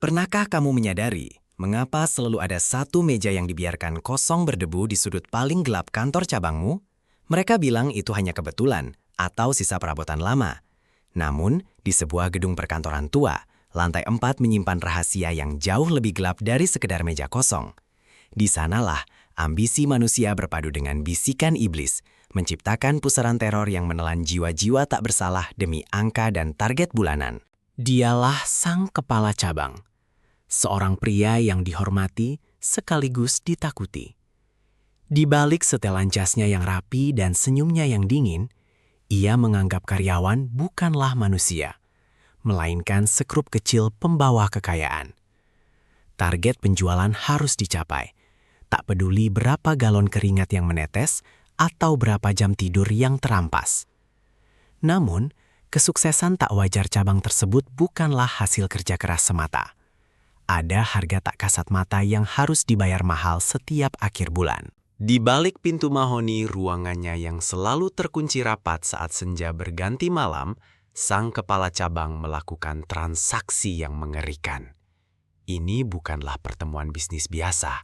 Pernahkah kamu menyadari mengapa selalu ada satu meja yang dibiarkan kosong berdebu di sudut paling gelap kantor cabangmu? Mereka bilang itu hanya kebetulan atau sisa perabotan lama. Namun, di sebuah gedung perkantoran tua, lantai 4 menyimpan rahasia yang jauh lebih gelap dari sekedar meja kosong. Di sanalah ambisi manusia berpadu dengan bisikan iblis, menciptakan pusaran teror yang menelan jiwa-jiwa tak bersalah demi angka dan target bulanan. Dialah sang kepala cabang. Seorang pria yang dihormati sekaligus ditakuti. Di balik setelan jasnya yang rapi dan senyumnya yang dingin, ia menganggap karyawan bukanlah manusia, melainkan sekrup kecil pembawa kekayaan. Target penjualan harus dicapai, tak peduli berapa galon keringat yang menetes atau berapa jam tidur yang terampas. Namun, kesuksesan tak wajar cabang tersebut bukanlah hasil kerja keras semata. Ada harga tak kasat mata yang harus dibayar mahal setiap akhir bulan. Di balik pintu mahoni ruangannya yang selalu terkunci rapat saat senja berganti malam, sang kepala cabang melakukan transaksi yang mengerikan. Ini bukanlah pertemuan bisnis biasa,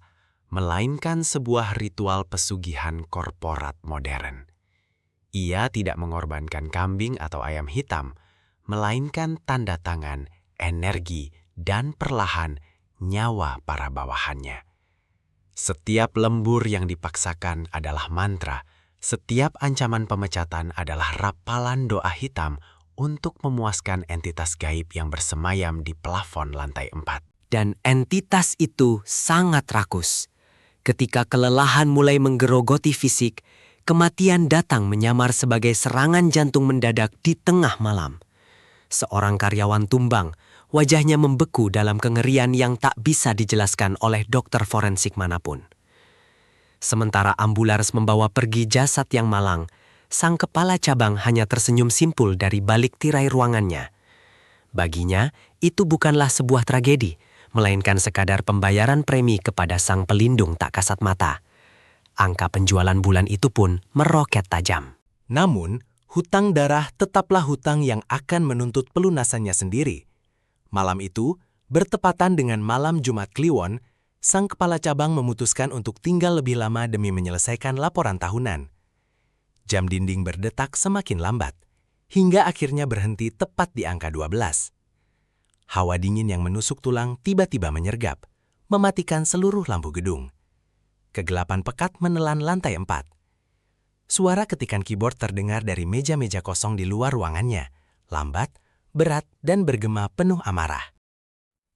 melainkan sebuah ritual pesugihan korporat modern. Ia tidak mengorbankan kambing atau ayam hitam, melainkan tanda tangan, energi, dan perlahan nyawa para bawahannya. Setiap lembur yang dipaksakan adalah mantra, setiap ancaman pemecatan adalah rapalan doa hitam untuk memuaskan entitas gaib yang bersemayam di plafon lantai 4. Dan entitas itu sangat rakus. Ketika kelelahan mulai menggerogoti fisik, kematian datang menyamar sebagai serangan jantung mendadak di tengah malam. Seorang karyawan tumbang, wajahnya membeku dalam kengerian yang tak bisa dijelaskan oleh dokter forensik manapun. Sementara ambulans membawa pergi jasad yang malang, sang kepala cabang hanya tersenyum simpul dari balik tirai ruangannya. Baginya, itu bukanlah sebuah tragedi, melainkan sekadar pembayaran premi kepada sang pelindung tak kasat mata. Angka penjualan bulan itu pun meroket tajam. Namun, hutang darah tetaplah hutang yang akan menuntut pelunasannya sendiri. Malam itu, bertepatan dengan malam Jumat Kliwon, sang kepala cabang memutuskan untuk tinggal lebih lama demi menyelesaikan laporan tahunan. Jam dinding berdetak semakin lambat, hingga akhirnya berhenti tepat di angka 12. Hawa dingin yang menusuk tulang tiba-tiba menyergap, mematikan seluruh lampu gedung. Kegelapan pekat menelan lantai 4. Suara ketikan keyboard terdengar dari meja-meja kosong di luar ruangannya, lambat, berat, dan bergema penuh amarah.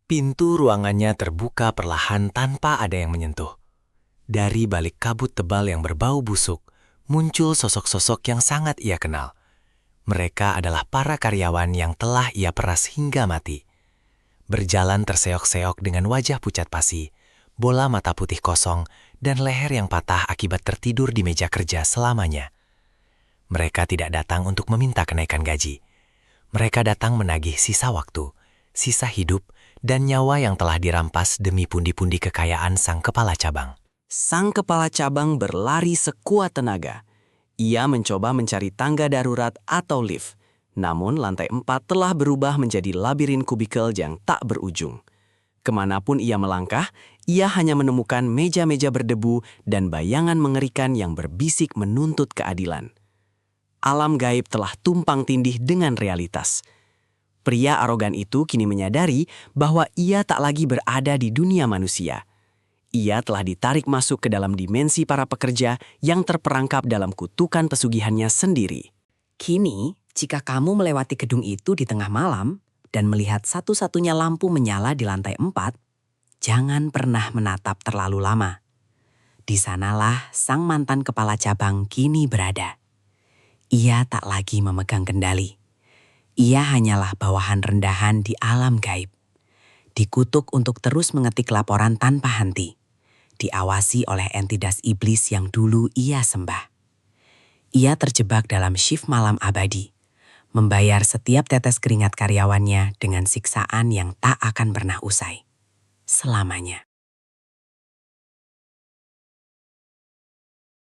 Pintu ruangannya terbuka perlahan tanpa ada yang menyentuh. Dari balik kabut tebal yang berbau busuk, muncul sosok-sosok yang sangat ia kenal. Mereka adalah para karyawan yang telah ia peras hingga mati. Berjalan terseok-seok dengan wajah pucat pasi, bola mata putih kosong, dan leher yang patah akibat tertidur di meja kerja selamanya. Mereka tidak datang untuk meminta kenaikan gaji. Mereka datang menagih sisa waktu, sisa hidup, dan nyawa yang telah dirampas demi pundi-pundi kekayaan sang kepala cabang. Sang kepala cabang berlari sekuat tenaga. Ia mencoba mencari tangga darurat atau lift, namun lantai 4 telah berubah menjadi labirin kubikel yang tak berujung. Kemanapun ia melangkah, ia hanya menemukan meja-meja berdebu dan bayangan mengerikan yang berbisik menuntut keadilan. Alam gaib telah tumpang tindih dengan realitas. Pria arogan itu kini menyadari bahwa ia tak lagi berada di dunia manusia. Ia telah ditarik masuk ke dalam dimensi para pekerja yang terperangkap dalam kutukan pesugihannya sendiri. Kini, jika kamu melewati gedung itu di tengah malam dan melihat satu-satunya lampu menyala di lantai 4, jangan pernah menatap terlalu lama. Di sanalah sang mantan kepala cabang kini berada. Ia tak lagi memegang kendali. Ia hanyalah bawahan rendahan di alam gaib. Dikutuk untuk terus mengetik laporan tanpa henti. Diawasi oleh entitas iblis yang dulu ia sembah. Ia terjebak dalam shift malam abadi, membayar setiap tetes keringat karyawannya dengan siksaan yang tak akan pernah usai. Selamanya.